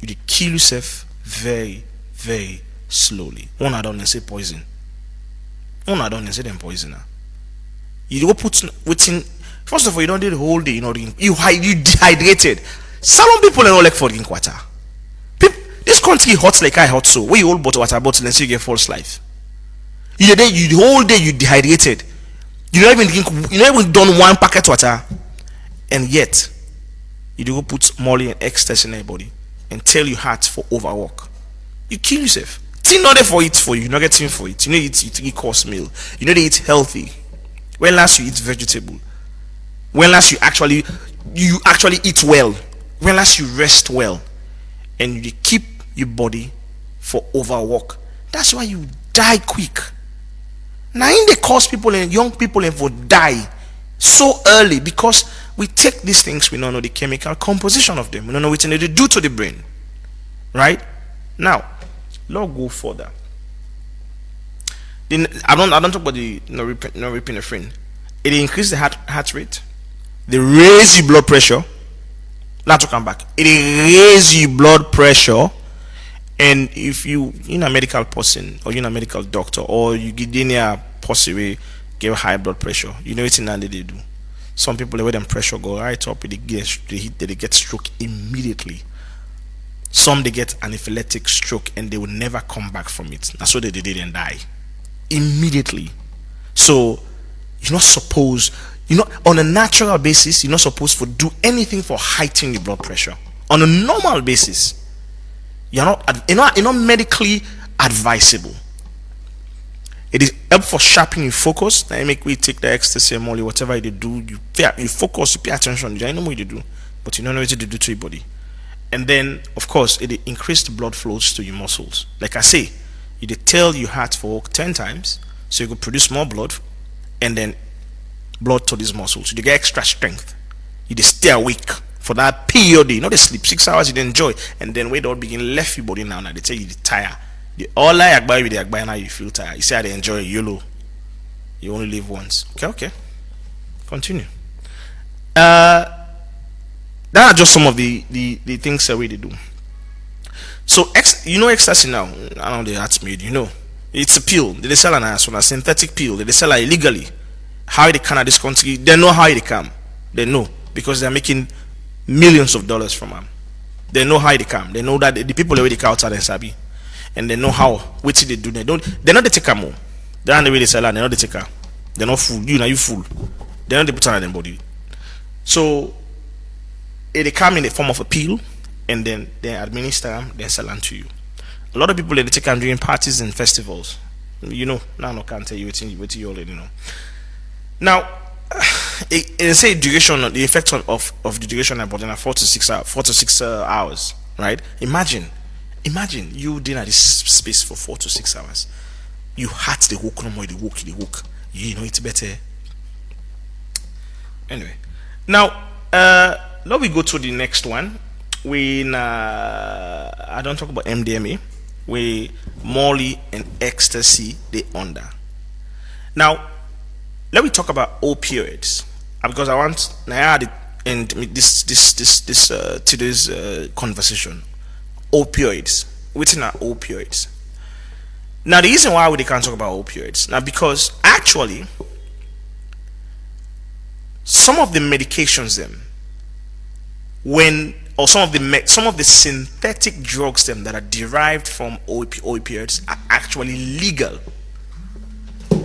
You kill yourself very, very slowly. One I don't say poison. One I don't say them poisoner. You go put within. First of all, you don't do the whole day. You dehydrated. Some people don't like for drink water. This country hot like I hot so. Where you hold water bottle and so you get false life. You the whole day you dehydrated. You don't even drink. You don't even done one packet water, and yet you do go put molly and ecstasy in your body and tell your heart for overwork. You kill yourself. Thing not there for it for you. You not getting for it. You know you eat course meal. You know they eat healthy. When last you eat vegetable? When last you actually eat well? When last you rest well? And you keep your body for overwork. That's why you die quick. Now in the cause people and young people and for die so early, because we take these things, we don't know the chemical composition of them. We don't know what they do to the brain. Right? Now, let's go further. I don't talk about the norepinephrine. It increases the heart rate. They raise your blood pressure. Not to come back. It raise your blood pressure, and if you in a medical person or you in a medical doctor or you get in a possibly get high blood pressure, you know it's in that they do. Some people let them pressure go right up, they get stroke immediately. Some they get anaphylactic stroke and they will never come back from it. That's what they did and die immediately. So you're not supposed, on a natural basis, you're not supposed to do anything for heightening the blood pressure. On a normal basis, you're not medically advisable. It is help for sharpening your focus. Now make we take the ecstasy or molly, whatever you do, you focus, you pay attention. You know what you do, but you don't know what to do to your body. And then, of course, it increase the blood flows to your muscles. Like I say, you tell your heart for work 10 times, so you could produce more blood, and then blood to these muscles. You get extra strength. You stay awake for that period. You know, they sleep 6 hours, you enjoy, and then when they all begin left your body now they tell you tired. All like Agbai with the Agbai now you feel tired. You say they enjoy YOLO. You only live once. Okay. Continue. That are just some of the things that we do. So ecstasy now. I know the arts made. It's a pill. They sell an a synthetic pill. They sell it illegally. How they can at this country? They know how they come. They know because they're making millions of dollars from them. They know how they come. They know that the people already outside and sabi, and they know how. What they do? They're not the taker more. They're not the way they sell. They're not the taker. They're not fool. You fool. They're not the put on their body. So they come in the form of a pill, and then they administer them. They sell them to you. A lot of people they take them during parties and festivals. Now I can't tell you what you already know. Now, it say duration, the effects of the duration about 4 to 6 hours, right? Imagine you dinner this space for 4 to 6 hours. You heart the hook, no more the hook. It's better. Anyway, now now we go to the next one. I don't talk about MDMA. We Molly and ecstasy they under. Now let me talk about opioids because I want now to end this today's conversation. Opioids. Within our opioids. Now the reason why we can't talk about opioids now because actually some of the medications them some of the synthetic drugs them that are derived from opioids are actually legal.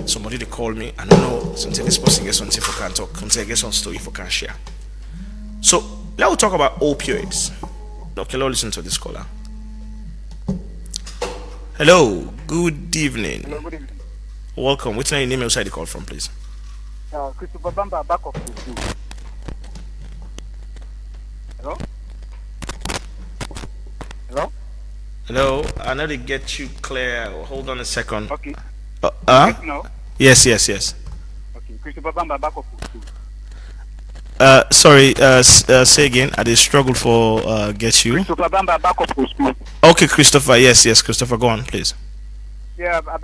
Somebody they call me, I don't know, something this person gets something for can talk, something gets some story for can share. So let's talk about opioids. Okay, let's listen to this caller. Hello, good evening. Hello, good evening. Welcome. What's your name outside the call from, please? Christopher Bamba, back of the. Hello? Hello? Hello, I know to get you clear. Hold on a second. Okay. No? Yes. Okay, Christopher Bamba, back of the. Sorry, say again. I did struggle for get you. Christopher Bamba, back of the school. Okay, Christopher. Yes, Christopher. Go on, please. Yeah, I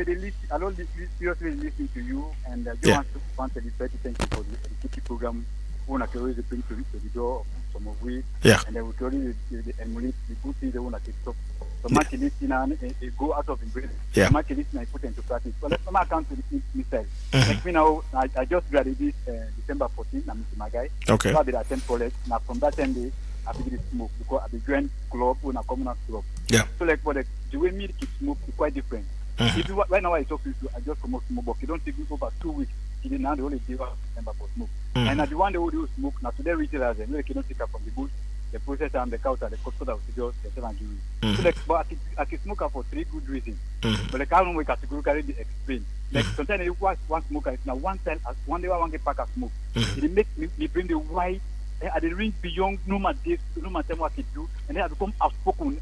don't seriously listen to you, and I just want to thank you for the TT program. We want to always bring to the door some of we, and then we can always emulate the good things they want to take up. So much listening and go out of embrace. So much listening and put into practice. Well, let's come account to the myself. Like me now, I just graduated December 14th. I'm my guy. Okay. So I did attend college. Now from that time, I began to smoke because I joined club when I come club. Yeah. So like for the way me keep smoke is quite different. If you, right now I talk to you, I just come out smoke, but you don't take me over 2 weeks. Now the only day I remember for smoke. And now the one they will smoke. Now today retailers they you don't take up from the bush, the process and the counter, the cost of the just the seven give. So like, but I can smoke for 3 good reasons. But like how long we categorically explain. Like sometimes you one smoker is now one time as one day I want to get pack of smoke. It makes me bring the white at the ring beyond normal days, normal time what I do, and then I become outspoken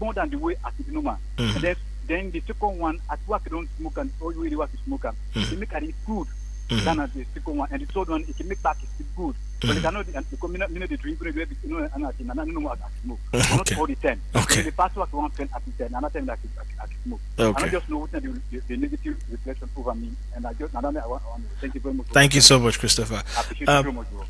more than the way I do normal. And then the second one, at work I don't smoke and all really work is smoke and it make it good than at the second one. And the third one, it can make back it good. But it cannot the drink, and I don't know what I smoke. Not all the time. Okay. The past work one friend at the time, another time that I smoke. Okay. I just know what the negative reflection over me. And I want to thank you very much. Thank you so much, Christopher. I appreciate you very much, bro.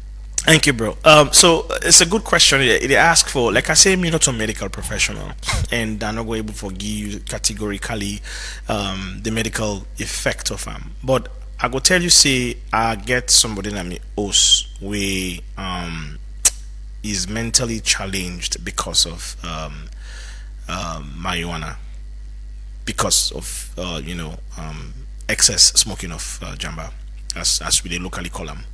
Thank you, bro. So it's a good question. They ask for, like I say, me not a medical professional, and I'm not able to give you categorically the medical effect of them. But I go tell you, say, I get somebody that me host we is mentally challenged because of marijuana, because of excess smoking of jamba, as we they locally call them.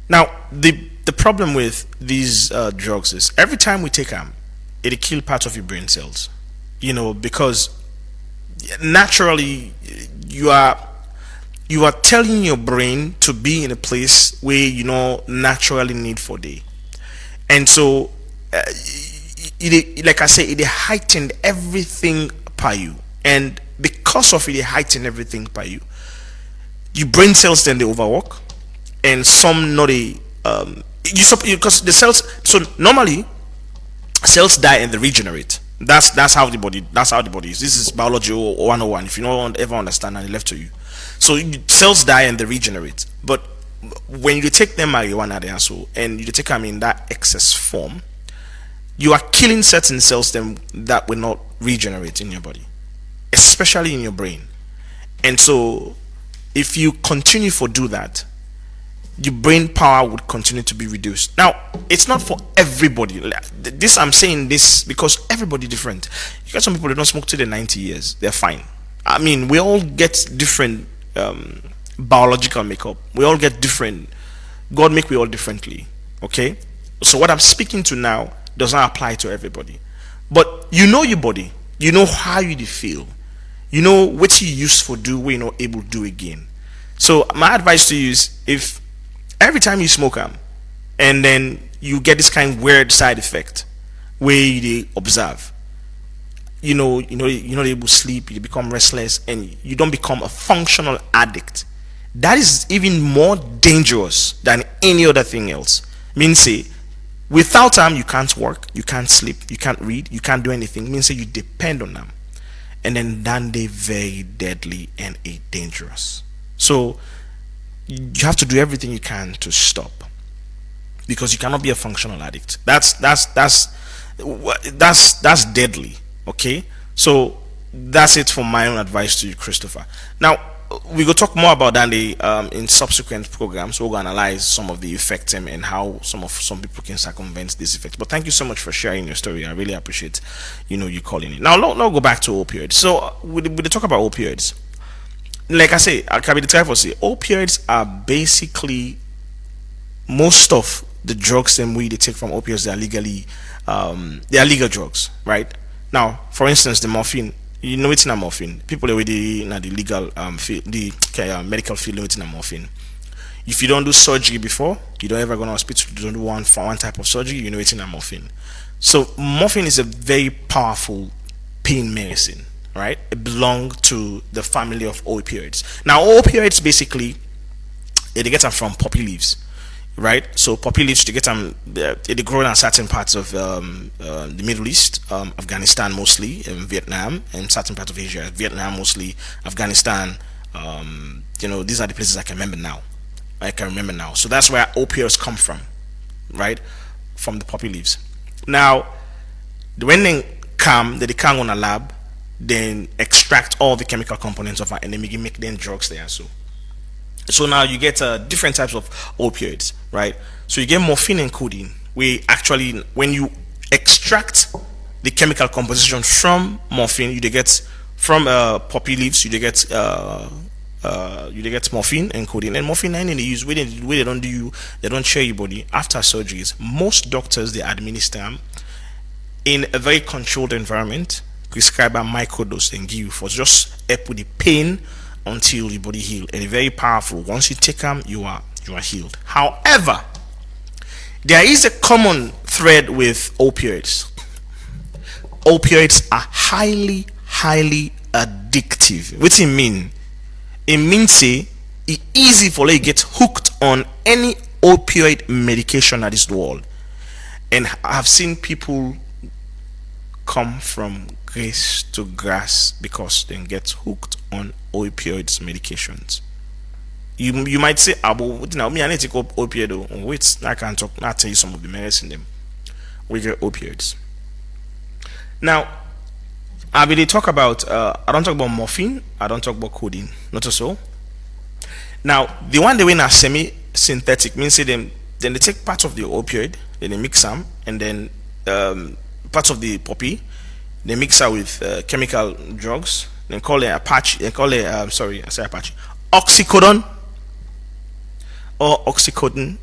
Now, the problem with these drugs is every time we take them, it kill part of your brain cells. Because naturally you are telling your brain to be in a place where naturally need for day, and so like I say, it heightened everything by you, and because of it heightened everything by you, your brain cells then they overwork, and some not a because the cells, so normally cells die and they regenerate. That's how the body is. This is biology 101. If you don't ever understand and it left to you, so cells die and they regenerate. But when you take them marijuana there, so and you take them in that excess form, you are killing certain cells them that will not regenerate in your body, especially in your brain. And so if you continue to do that, your brain power would continue to be reduced. Now, it's not for everybody. This I'm saying this because everybody different. You got some people that don't smoke till they're 90 years, they're fine. I mean, we all get different biological makeup. We all get different. God make we all differently. Okay, so what I'm speaking to now does not apply to everybody. But you know your body. You know how you feel. You know what you used for do, what you're not able to do again. So my advice to you is, if every time you smoke them and then you get this kind of weird side effect where you observe, you're not able to sleep, you become restless, and you don't become a functional addict. That is even more dangerous than any other thing else. Means say, without them you can't work, you can't sleep, you can't read, you can't do anything. Means say you depend on them, and then they very deadly and dangerous. So you have to do everything you can to stop, because you cannot be a functional addict. That's deadly. Okay, so that's it for my own advice to you, Christopher. Now we will talk more about that in subsequent programs. We'll analyze some of the effects and how some people can circumvent this effect. But thank you so much for sharing your story. I really appreciate you calling in. Now let's go back to opioids. So we talk about opioids. Like I say, I can be the type of say opioids are basically most of the drugs that we take from opioids. They are legal drugs, right? Now, for instance, the morphine. It's not morphine. People already in the legal field, the medical field, know it's not morphine. If you don't do surgery before, you don't ever go to hospital, you don't do one type of surgery, it's not morphine. So morphine is a very powerful pain medicine, right? It belongs to the family of opioids. Now, opioids basically they get them from poppy leaves, right? So poppy leaves, they get them. They grow in certain parts of the Middle East, Afghanistan mostly, Vietnam, and certain parts of Asia. Vietnam mostly, Afghanistan. These are the places I can remember now. So that's where opioids come from, right? From the poppy leaves. Now, when they come on a lab, then extract all the chemical components of it and then make them drugs there. So now you get different types of opioids, right? So you get morphine and codeine. When you extract the chemical composition from morphine, you get from poppy leaves, you get morphine and codeine. And morphine and they use they don't share your body after surgeries. Most doctors, they administer them in a very controlled environment, prescribe a microdose and give you for just help with the pain until your body heal. And very powerful. Once you take them, you are healed. However, there is a common thread with opioids. Opioids are highly addictive. What it mean? It means say it's easy for you to get hooked on any opioid medication at this world. And I've seen people come from grace to grass because they get hooked on opioids medications. You might say, but now me I need to take opioid though. Wait, I can talk. I'll tell you some of the medicine them. We get opioids. Now, I really talk about. I don't talk about morphine. I don't talk about codeine. Not so. Now, the one they win are semi-synthetic means say them. Then they take part of the opioid, then they mix them, and then parts of the poppy, they mix her with chemical drugs. Then call it Apache. They call it sorry, I say Apache. Oxycodone or oxycodone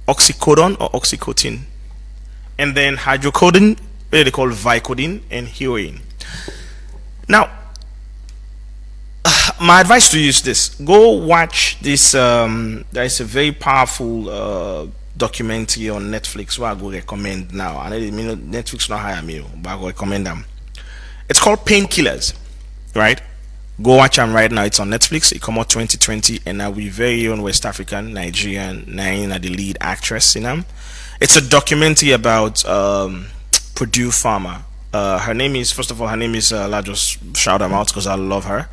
or oxycodone, and then hydrocodone, what they call Vicodin, and heroin. Now, my advice to you is this: go watch this. There is a very powerful documentary on Netflix. What I go recommend now. I know Netflix not hire me, but I go recommend them. It's called Painkillers, right? Go watch them right now. It's on Netflix. It come out 2020, and now we very own West African Nigerian Naina, the lead actress in them. It's a documentary about Purdue Pharma. Her name is, first of all, I'll just shout them out because I love her.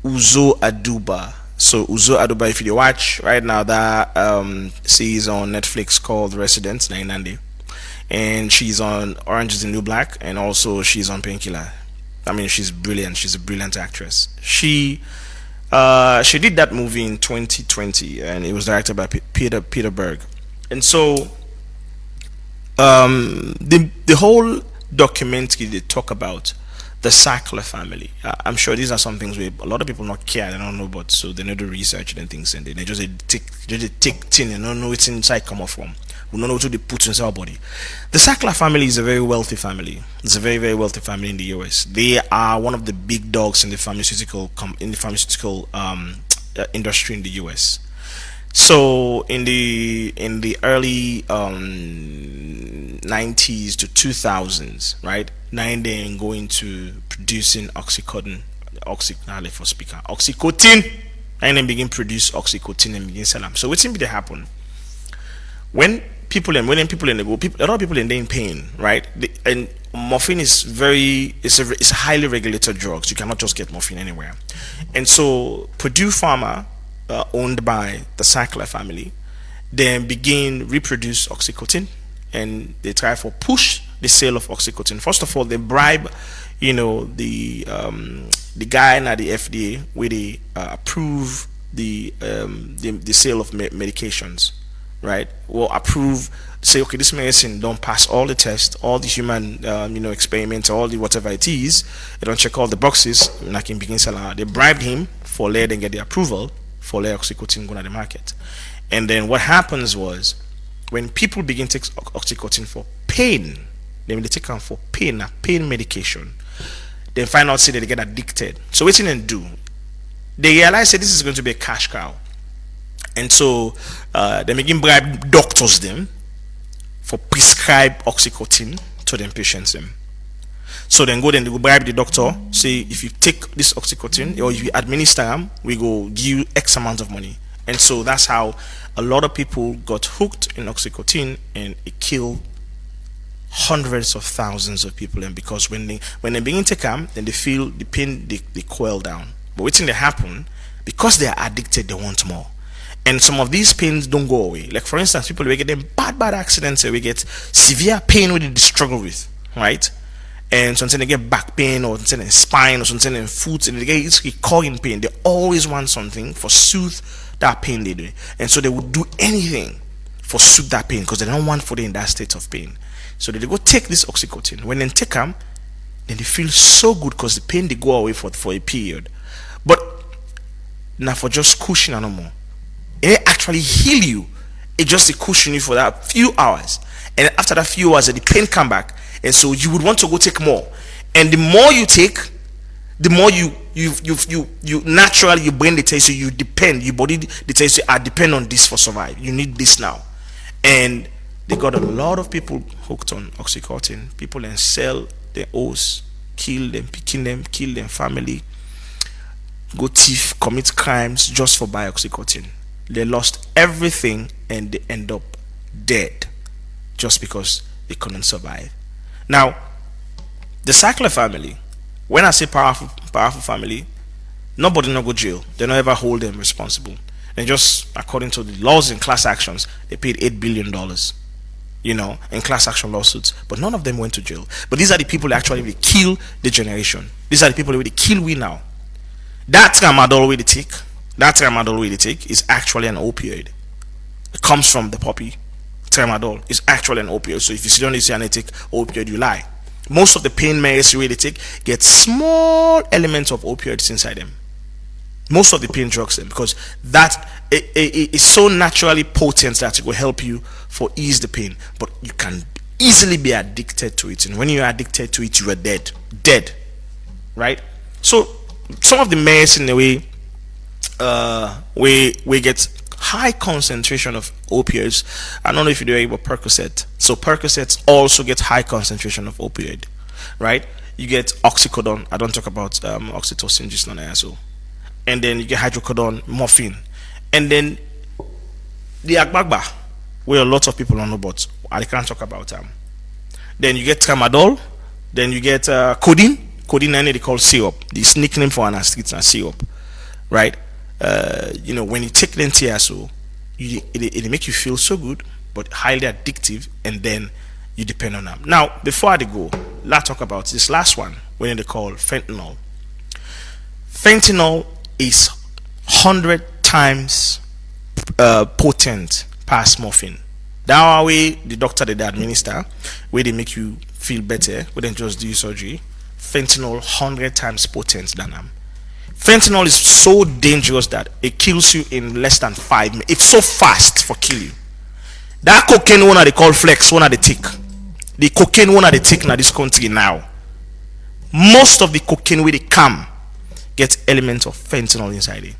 Uzo Aduba. So Uzo Aduba, if you watch right now, that series on Netflix called Residents Nainande, and she's on Orange Is the New Black, and also she's on Painkiller. I mean, she's brilliant. She's a brilliant actress. She did that movie in 2020, and it was directed by Peter Berg. And so the whole documentary, they talk about the Sackler family. I'm sure these are some things where a lot of people not care, they don't know, but so they know the research and things, and they just take thing and don't know what's inside come off from. We don't know what they put inside our body. The Sackler family is a very wealthy family. It's a very, very wealthy family in the US. They are one of the big dogs in the pharmaceutical industry in the US. So in the early 90s to 2000s, right? Nine then going to producing Oxycodone, Oxycontin, and then begin produce Oxycontin and begin sell them. So what's going to happen when people in the go? A lot of people in pain, right? And morphine is it's a highly regulated drug. So you cannot just get morphine anywhere. And so Purdue Pharma, owned by the Sackler family, then begin reproduce Oxycontin, and they try for push the sale of Oxycontin. First of all, they bribe, the guy at the FDA where they approve the sale of medications, right? Well, approve, say, okay, this medicine don't pass all the tests, all the human experiments, all the whatever it is. They don't check all the boxes, and I can begin selling. They bribed him for let them get the approval for let Oxycontin go to the market. And then what happens was, when people begin to take Oxycontin for pain, then they take them for pain medication, they find out say that they get addicted. So what they do? They realize that this is going to be a cash cow, and so they begin bribe doctors them for prescribe Oxycontin to them patients them. So then they go bribe the doctor, say, if you take this Oxycontin or if you administer them, we go give you X amount of money. And so that's how a lot of people got hooked in Oxycontin, and it killed hundreds of thousands of people. And because when they begin to come, then they feel the pain, they coil down. But what's they happen, because they are addicted, they want more. And some of these pains don't go away. Like for instance, people will get them bad accidents, we get severe pain with they struggle with, right? And sometimes they get back pain, or sometimes in spine, or sometimes in foot, and they get recurring pain. They always want something for soothe that pain they do, and so they would do anything for soothe that pain because they don't want for them in that state of pain. So they go take this Oxycontin. When they take them, then they feel so good because the pain they go away for a period. But now for just cushion no more, it actually heal you. It just a cushion you for that few hours, and after that few hours, the pain come back. And so you would want to go take more, and the more you take, the more you naturally your brain they tell you, you depend, your body they tell you, I depend on this for survive. You need this now, and they got a lot of people hooked on Oxycontin. People then sell their house, kill them family, go thief, commit crimes just for buy Oxycontin. They lost everything and they end up dead just because they couldn't survive. Now, the Sackler family, when I say powerful family, Nobody no go jail. They don't ever hold them responsible. And just according to the laws in class actions, they paid $8 billion, in class action lawsuits. But none of them went to jail. But these are the people that actually will kill the generation. These are the people that will kill we now. That tramadol we take is actually an opioid. It comes from the poppy. Tramadol is actually an opioid. So if you see on this and they take opioid, you lie. Most of the pain medicine they take get small elements of opioids inside them. Most of the pain drugs, because that is so naturally potent that it will help you for ease the pain. But you can easily be addicted to it, and when you are addicted to it, you are dead, right? So some of the medicine in a way, we get high concentration of opioids. I don't know if you know about Percocet. So Percocet also gets high concentration of opioid, right? You get oxycodone. I don't talk about oxytocin, just not so. And then you get hydrocodone, morphine, and then the agbagba, where a lot of people don't know about. I can't talk about them. Then you get tramadol. Then you get codeine. Codeine, they call syrup. This nickname for anesthetic and syrup, right? When you take the TSO, it make you feel so good, but highly addictive, and then you depend on them. Now, before I go, let's talk about this last one, when they call fentanyl. Fentanyl is 100 times potent past morphine. That way, the doctor they administer, where they make you feel better, where they just do surgery. Fentanyl 100 times potent than them. Fentanyl is so dangerous that it kills you in less than 5 minutes. It's so fast for kill you. That cocaine one they call flex, one they take. The cocaine one they take in this country now. Most of the cocaine where they come get elements of fentanyl inside it.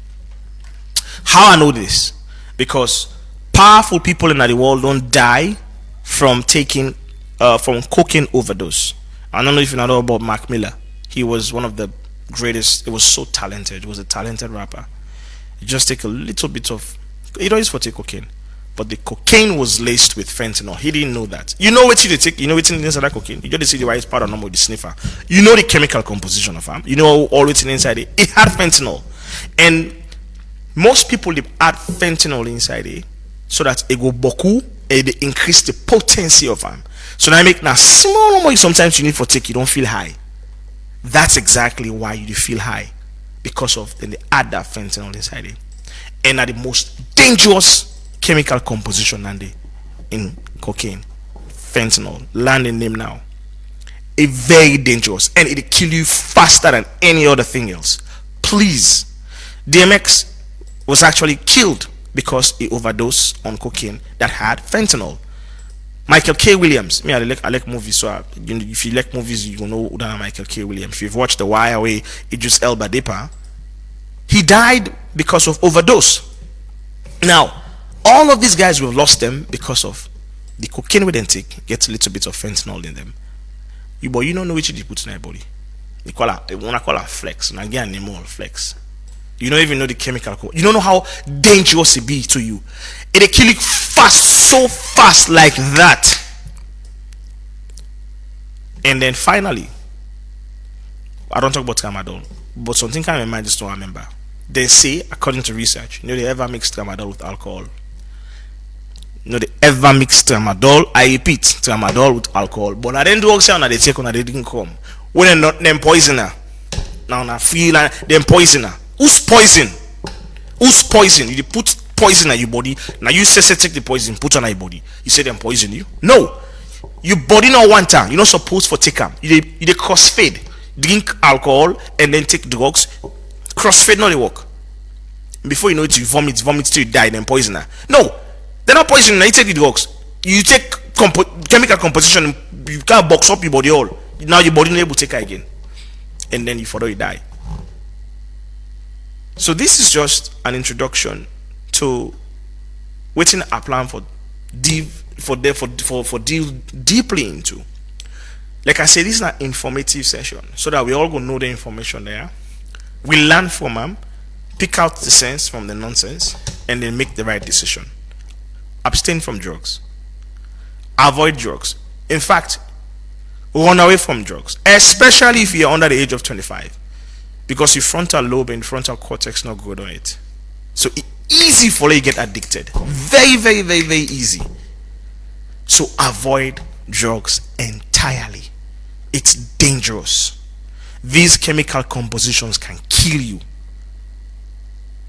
How I know this? Because powerful people in the world don't die from taking from cocaine overdose. I don't know if you know about Mac Miller. He was one of the greatest. He was so talented. He was a talented rapper. You just take a little bit of, you don't use for take cocaine, but the cocaine was laced with fentanyl. He didn't know that. You know what you take? You know what's inside that cocaine? You just see the white powder number with the sniffer. You know the chemical composition of it. You know all what's inside it. It had fentanyl, and most people they add fentanyl inside it so that it go boku and they increase the potency of them. So now make now small more sometimes you need for take, you don't feel high. That's exactly why you feel high, because of then they add that fentanyl inside it, and are the most dangerous chemical composition in cocaine. Fentanyl, learn the name now. A very dangerous, and it'll kill you faster than any other thing else. Please, DMX was actually killed because he overdosed on cocaine that had fentanyl. Michael K. Williams. I like movies, so if you like movies, you know who Michael K. Williams. If you've watched The Wire with Idris Elba Depa, he died because of overdose. Now, all of these guys, we've lost them because of the cocaine we then take gets a little bit of fentanyl in them. You don't know which you put in your body. They wanna call it flex. And again, flex. You don't even know the chemical. You don't know how dangerous it be to you. It'll kill you fast, so fast like that. And then finally, I don't talk about tramadol, but something can remind just don't remember. They say, according to research, they ever mix tramadol with alcohol. They ever mix tramadol. I repeat, tramadol with alcohol. But I didn't do all they take when they didn't come. When they're not them poisoner. Now I feel like them poisoner. Who's poison? You put poison in your body. Now you say take the poison, put on your body. You say them poison you? No. Your body not want time. You're not supposed to take them. You crossfade. Drink alcohol and then take drugs. Crossfade not they work. Before you know it, you vomit till you die, then poisoner. No. They're not poison. Now you take the drugs. You take chemical composition, you can't box up your body all. Now your body not able to take it again. And then you die. So this is just an introduction to waiting a plan for deal deeply into. Like I said, this is an informative session so that we all go know the information there. We learn from them, pick out the sense from the nonsense, and then make the right decision. Abstain from drugs. Avoid drugs. In fact, run away from drugs, especially if you're under the age of 25. because your frontal lobe and frontal cortex not good on it. So easy for you to get addicted. Very, very, very, very easy. So avoid drugs entirely. It's dangerous. These chemical compositions can kill you.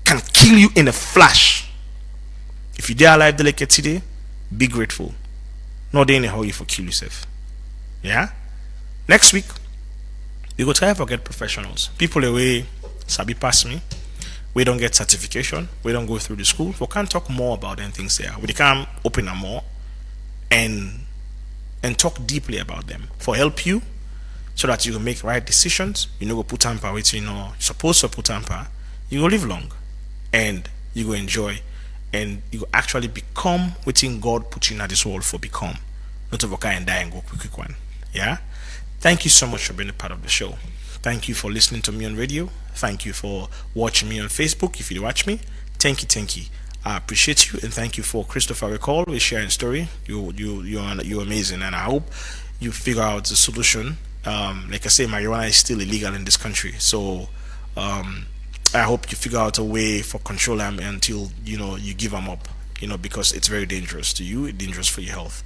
Can kill you in a flash. If you dare alive delicate today, be grateful. Not in a hurry for kill yourself. Yeah? Next week, we go try to forget professionals. People away sabi pass me. We don't get certification. We don't go through the school. We can't talk more about them things there. We can open them more and talk deeply about them for help you so that you can make right decisions. You know, go put tamper with you know supposed to put tamper. You go live long and you go enjoy and you go actually become within God put you in this world for become. Not to and die and go quick one. Yeah. Thank you so much for being a part of the show. Thank you for listening to me on radio. Thank you for watching me on Facebook. If you watch me, thank you. I appreciate you, and thank you for Christopher Recall with sharing story. You're amazing, and I hope you figure out the solution. Like I say, marijuana is still illegal in this country, so I hope you figure out a way for control them until you give them up. Because it's very dangerous to you, dangerous for your health.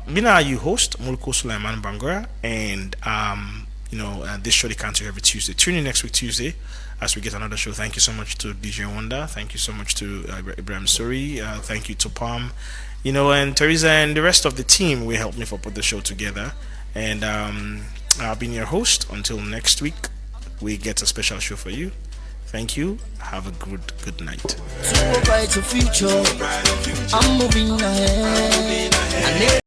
Mina, you host Mulko Sulaiman Bangura, and this show they come to every Tuesday. Tune in next week Tuesday as we get another show. Thank you so much to DJ Wanda. Thank you so much to Ibrahim Suri. Thank you to Palm, and Teresa and the rest of the team. We helped me for put the show together. And I've been your host until next week. We get a special show for you. Thank you. Have a good night. To a brighter future, I'm moving ahead.